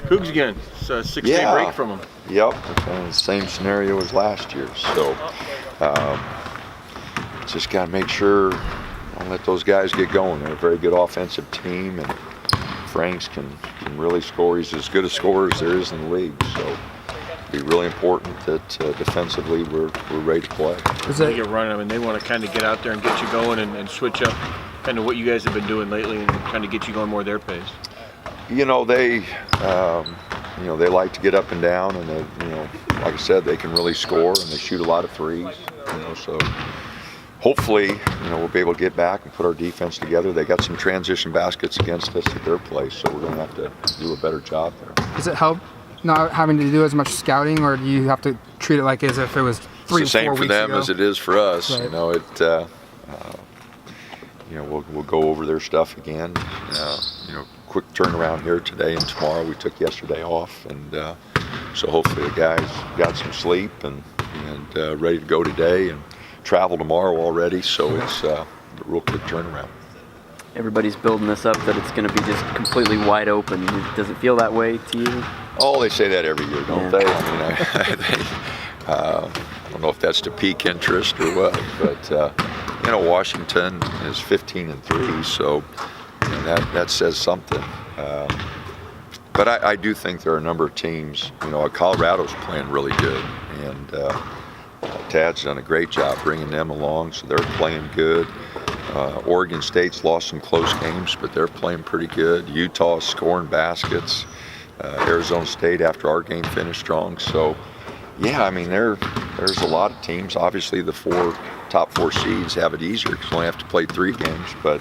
Cougs again. It's a 6-day break from them. Yep, kind of the same scenario as last year. So just got to make sure don't let those guys get going. They're a very good offensive team, and Franks can really score. He's as good a scorer as there is in the league. So it'll be really important that defensively we're ready to play. They get running. I mean, they want to kind of get out there and get you going and switch up kind of what you guys have been doing lately and kind of get you going more their pace. They like to get up and down, and like I said, they can really score and they shoot a lot of threes. So hopefully, we'll be able to get back and put our defense together. They got some transition baskets against us at their place, so we're going to have to do a better job there. Does it help not having to do as much scouting, or do you have to treat it like as if it was 3 or 4 weeks ago? It's the same for them as it is for us. Right. We'll go over their stuff again. Quick turnaround here today and tomorrow. We took yesterday off, and so hopefully the guys got some sleep and ready to go today and travel tomorrow already. So it's a real quick turnaround. Everybody's building this up that it's going to be just completely wide open. Does it feel that way to you? Oh, they say that every year, don't they? I mean, I don't know if that's to pique interest or what, but Washington is 15-3, so that says something. But I do think there are a number of teams. Colorado's playing really good, and Tad's done a great job bringing them along, so they're playing good. Oregon State's lost some close games, but they're playing pretty good. Utah's scoring baskets. Arizona State, after our game, finished strong. So, there's a lot of teams. Obviously, the top four seeds have it easier because they only have to play 3 games. But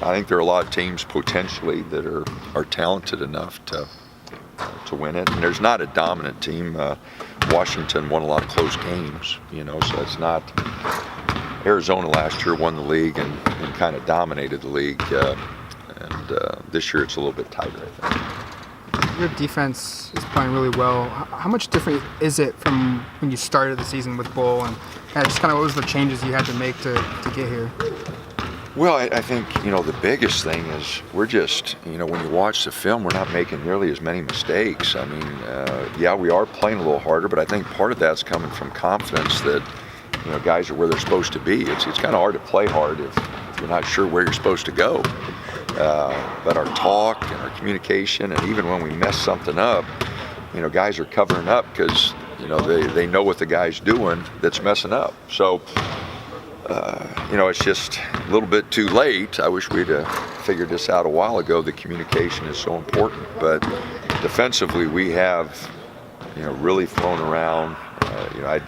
I think there are a lot of teams potentially that are talented enough to win it. And there's not a dominant team. Washington won a lot of close games, so it's not. Arizona last year won the league and kind of dominated the league. This year it's a little bit tighter, I think. Your defense is playing really well. How much different is it from when you started the season with Bull, and just kind of what was the changes you had to make to get here? Well, I think, the biggest thing is we're just, when you watch the film, we're not making nearly as many mistakes. I mean, we are playing a little harder, but I think part of that's coming from confidence that, guys are where they're supposed to be. It's kind of hard to play hard if you're not sure where you're supposed to go. But our talk and our communication, and even when we mess something up, guys are covering up because, they know what the guy's doing that's messing up. So, it's just a little bit too late. I wish we'd figured this out a while ago. The communication is so important. But defensively, we have, really thrown around. I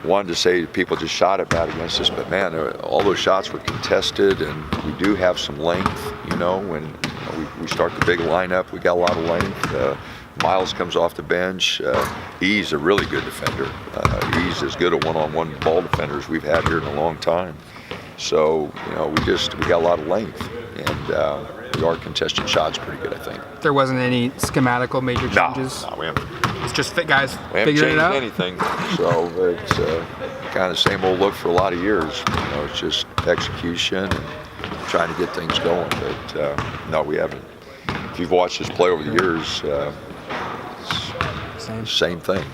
wanted to say people just shot it bad against us, but man, all those shots were contested, and we do have some length. When we start the big lineup, we got a lot of length. Miles comes off the bench. He's a really good defender. He's as good a one-on-one ball defender as we've had here in a long time. So we got a lot of length, and we are contesting shots pretty good, I think. There wasn't any schematical major changes? No, we haven't. It's just fit guys We haven't figuring it out? changed anything. So it's kind of the same old look for a lot of years. It's just execution and trying to get things going. But no, we haven't. If you've watched us play over the years, it's same thing.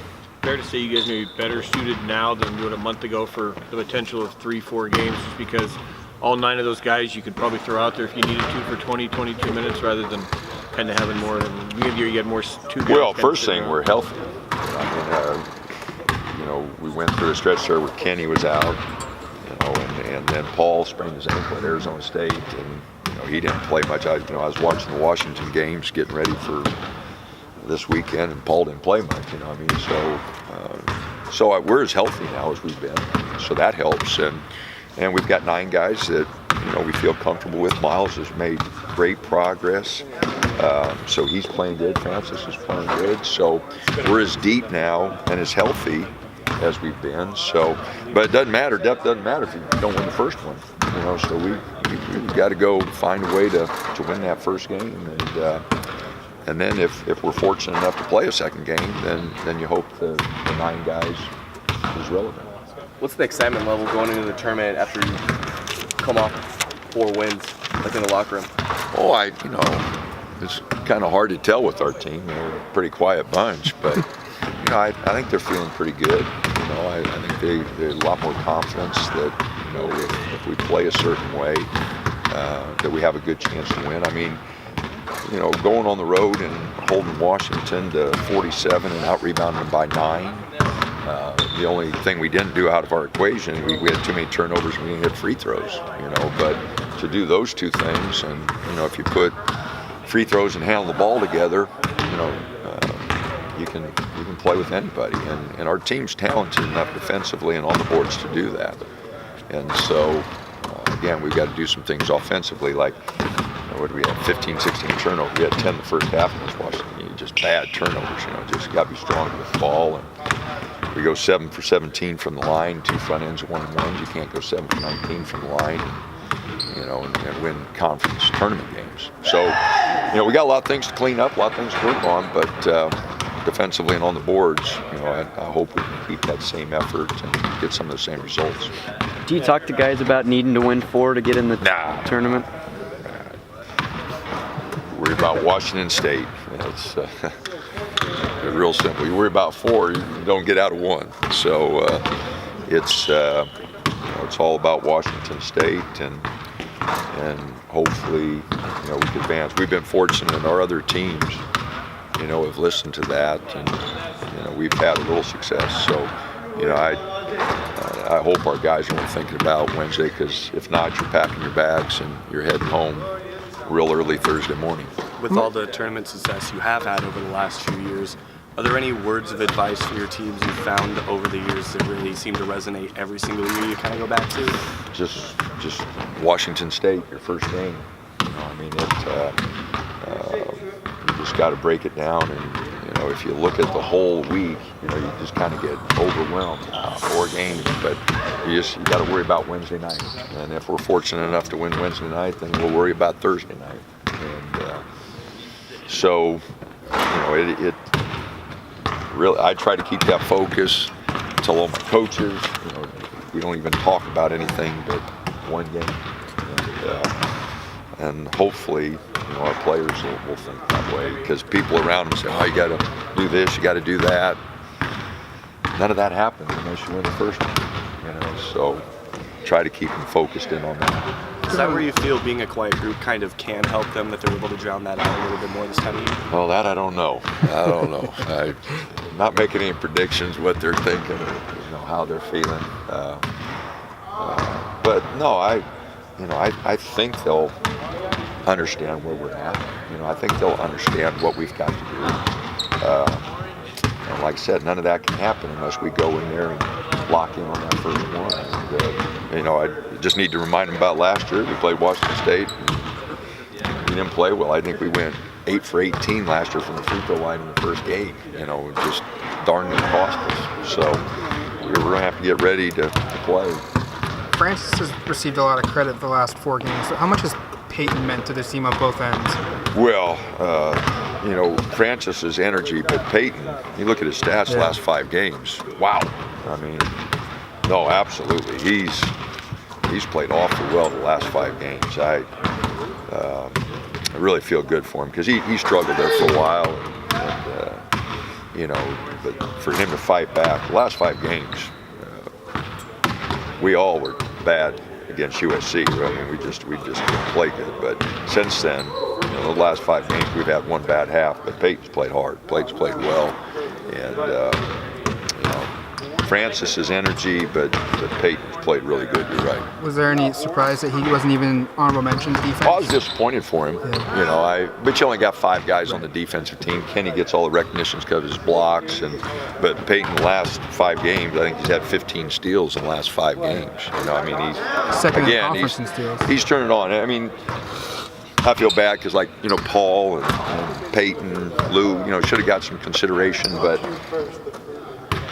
Fair to say you guys may be better suited now than you were a month ago for the potential of 3-4 games, just because all 9 of those guys you could probably throw out there if you needed to for 20-22 minutes rather than kind of having more. Maybe you had more 2 guys. Well, first thing, we're healthy. We went through a stretch there where Kenny was out, and then Paul sprained his ankle at Arizona State, and he didn't play much. I was watching the Washington games, getting ready for this weekend, and Paul didn't play much. So we're as healthy now as we've been, so that helps. And we've got 9 guys that we feel comfortable with. Miles has made great progress, so he's playing good. Francis is playing good. So we're as deep now and as healthy as we've been. So, but it doesn't matter. Depth doesn't matter if you don't win the first one. So we've got to go find a way to win that first game, and then if we're fortunate enough to play a second game, then you hope the 9 guys is relevant. What's the excitement level going into the tournament after you come off 4 wins, like in the locker room? Oh, it's kind of hard to tell with our team. They're a pretty quiet bunch, but I think they're feeling pretty good. I think they're a lot more confidence that if we play a certain way, that we have a good chance to win. I mean, going on the road and holding Washington to 47 and out-rebounding them by 9. The only thing we didn't do out of our equation, we had too many turnovers and we didn't hit free throws, but to do those two things, and if you put free throws and handle the ball together, you can play with anybody, and our team's talented enough defensively and on the boards to do that. And so again, we've got to do some things offensively, like what do we have, 15, 16 turnovers. We had 10 the first half against Washington. Just bad turnovers, just got to be strong with the ball. And we go 7 for 17 from the line, 2 front ends, 1-1s. You can't go 7 for 19 from the line, and win conference tournament games. So, we got a lot of things to clean up, a lot of things to work on, but defensively and on the boards, I hope we can keep that same effort and get some of the same results. Do you talk to guys about needing to win 4 to get in the tournament? Worry about Washington State. It's real simple. You worry about 4, you don't get out of 1. So it's all about Washington State, and hopefully we can advance. We've been fortunate in our other teams, have listened to that, and we've had a little success. So I hope our guys are only thinking about Wednesday, because if not, you're packing your bags and you're heading home real early Thursday morning. With all the tournament success you have had over the last few years, are there any words of advice for your teams you've found over the years that really seem to resonate every single year you kind of go back to? Just Washington State, your first game. You just got to break it down, and if you look at the whole week, you just kind of get overwhelmed. 4 games, but you got to worry about Wednesday night. And if we're fortunate enough to win Wednesday night, then we'll worry about Thursday night. And so, it really, I try to keep that focus. Tell all my coaches, we don't even talk about anything but one game. And hopefully, our players will think that way, because people around them say, you got to do this, you got to do that. None of that happens unless you win the first one. So try to keep them focused in on that. Is that where you feel being a quiet group kind of can help them, that they're able to drown that out a little bit more this time of year? Well, that I don't know. I'm not making any predictions what they're thinking or how they're feeling. But no, I think they'll understand where we're at. I think they'll understand what we've got to do. And like I said, none of that can happen unless we go in there and lock in on that first one. And, I just need to remind them about last year. We played Washington State. We didn't play well. I think we went 8 for 18 last year from the free throw line in the first game. Just darn near cost us. So we're going to have to get ready to play. Francis has received a lot of credit the last 4 games. So how much has Peyton meant to this team on both ends? Well, Francis's energy, but Peyton, you look at his stats last 5 games. Wow. No, absolutely. He's played awfully well the last 5 games. I really feel good for him, because he struggled there for a while, and but for him to fight back the last 5 games, we all were bad against USC. We just didn't play good. But since then, the last 5 games we've had one bad half. But Peyton's played hard. Peyton's played well, and Francis's energy, but Peyton's played really good. You're right. Was there any surprise that he wasn't even honorable mention defense? I was disappointed for him. Yeah. But you only got 5 guys on the defensive team. Kenny gets all the recognitions because of his blocks, but Peyton, the last 5 games, I think he's had 15 steals in the last 5 games. He's second in the conference in steals. He's turned it on. I feel bad because, Paul and Peyton, Lou, should have got some consideration, but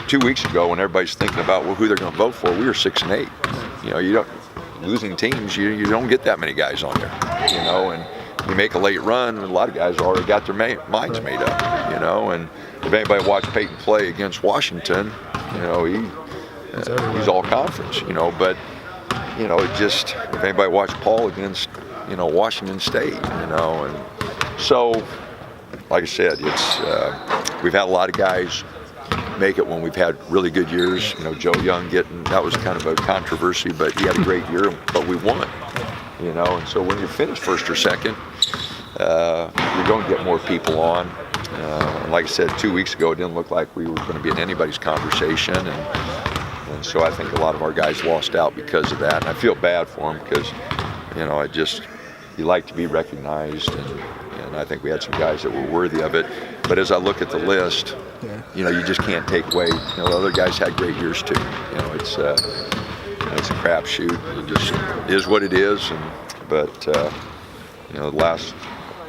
2 weeks ago, when everybody's thinking about who they're going to vote for, we were 6 and 8. You don't, losing teams, you don't get that many guys on there. And you make a late run, a lot of guys already got their minds made up. And if anybody watched Peyton play against Washington, he's all conference. But if anybody watched Paul against Washington State, and So, like I said, we've had a lot of guys make it when we've had really good years. You know, Joe Young that was kind of a controversy, but he had a great year, but we won. You know, and so when you finish first or second, you're going to get more people on. And like I said, 2 weeks ago, it didn't look like we were going to be in anybody's conversation, and so I think a lot of our guys lost out because of that. And I feel bad for them because, you know, you like to be recognized, and I think we had some guys that were worthy of it. But as I look at the list, you know, you just can't take away. You know, the other guys had great years too. You know, it's a crapshoot. It just is what it is. But you know, the last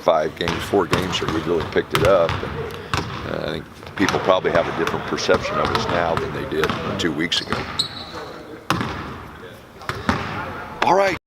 4 games here, we've really picked it up. And I think people probably have a different perception of us now than they did 2 weeks ago. All right.